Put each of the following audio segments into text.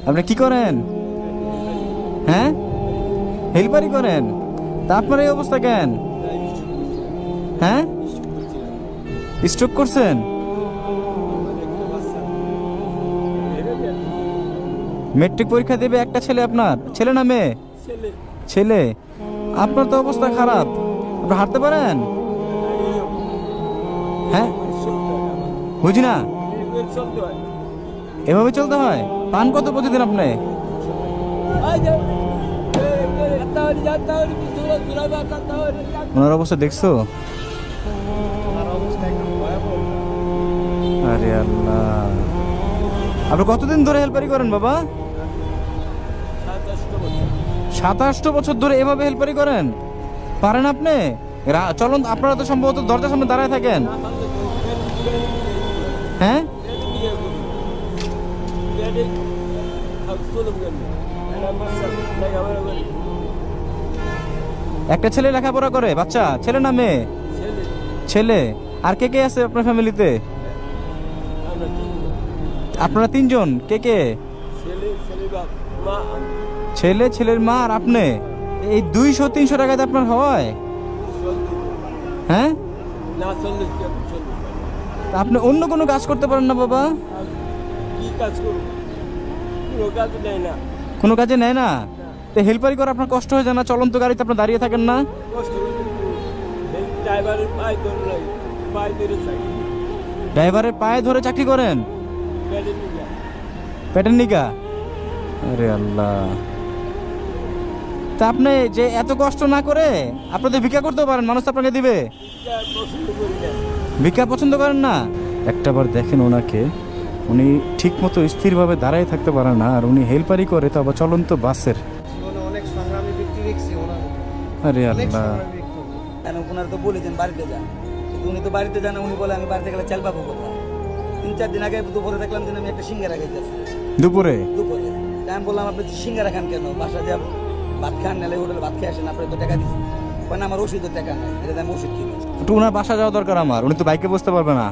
আপনি কি করেন? হ্যাঁ, হেল্পারি করেন? তা আপনার এই অবস্থা কেন? হ্যাঁ, স্ট্রোক করছেন? মেট্রিক পরীক্ষা দেবে একটা ছেলে, আপনার ছেলে না মেয়ে? ছেলে। আপনার তো অবস্থা খারাপ, আপনি হাঁটতে পারেন? হ্যাঁ, বুঝি না। এভাবে চলতে হয়? পান কত প্রতিদিন আপনি? ওনার অবস্থা দেখছো? আরে আল্লাহ, আপনি কতদিন ধরে হেল্পারি করেন বাবা? 27 বছর ধরে এভাবে হেল্পারি করেন? পারেন আপনি? চলুন, আপনারা তো সম্ভবত দরজার সামনে দাঁড়ায় থাকেন। হ্যাঁ, একটা ছেলে লেখাপড়া করে? বাচ্চা ছেলে না মেয়ে? ছেলে। আর কে কে আছে আপনার ফ্যামিলিতে? আপনারা তিনজন। কে কে? ছেলে, ছেলের মা আর আপনি। এই 200-300 টাকাতে আপনার হয়? হ্যাঁ, আপনি অন্য কোনো কাজ করতে পারেন না বাবা? কোনো কাজে নেয় না? তো হেল্পারি করে আপনার কষ্ট হয়ে যায় না? চলন্ত গাড়িতে আপনার দাঁড়িয়ে থাকেন না? ড্রাইভারের পায়ে ধরে চাকরি করেন? পেটের নিগা? আরে আল্লাহ, তা আপনি যে এত কষ্ট না করে আপনাদের ভিক্ষা করতে পারেন, মানুষ আপনাকে দিবে। ভিক্ষা পছন্দ করেন না? একটাবার দেখেন ওনাকে, উনি ঠিক মতো স্থিরভাবে দাঁড়ায় থাকতে পারে না, আর উনি হেল্পারি করে, তো আবার চলন্ত বাসের। অনেক সংগ্রামী ব্যক্তি দেখছি ওনার। আরে আল্লাহ, ওনারা তো বলেছেন বাড়িতে যান, কিন্তু উনি তো বাড়িতে যান না। উনি বলে আমি বাড়িতে গেলে চাল পাবো কোথায়? 3-4 দিন আগে দুপুরে দেখলাম যে আমি একটা সিঙ্গারা খাইতেছি। দুপুরে? দুপুরে আমি বললাম আপনি সিঙ্গারা খান কেন? বাসা যাব ভাত খান, নাহলে হোটেলে ভাত খেয়ে আসেন, আপনার তো টাকা দিচ্ছি। কারণ আমার ওষুধের টাকা নেই, এটা আমি ওষুধ কিনি। একটু ওনার বাসা যাওয়া দরকার আমার, উনি তো বাইকে বসতে পারবে না।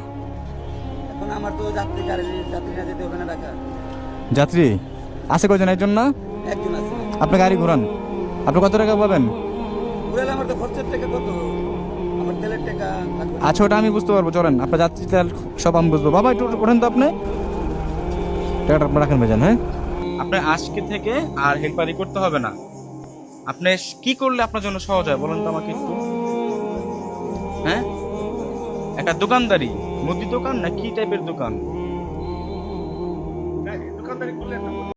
এখন আমার তো যাত্রী না যেতে হবে না ঢাকা। যাত্রী আছে কয়জন? একজন না? একজন আছে। আপনি গাড়ি ঘুরান, আপনি কত টাকা পাবেন? ঘুরালে আমার তো খরচের টাকা কত, আমার তেলের টাকা লাগবে। আচ্ছা, ওটা আমি বুঝতে পারবো, চলেন। আপনার যাত্রী তেল সব আমি বুঝবো। বাবা একটু ওঠেন তো আপনি, টাকাটা আপনি রাখেন ভাইজান। হ্যাঁ, আপনার আজকে থেকে আর হেল্পারি করতে হবে না। আপনি কি করলে আপনার জন্য সহজ হয় বলেন তো আমাকে একটু। হ্যাঁ, একটা দোকানদারি, মুদি দোকান না কি টাইপের দোকান?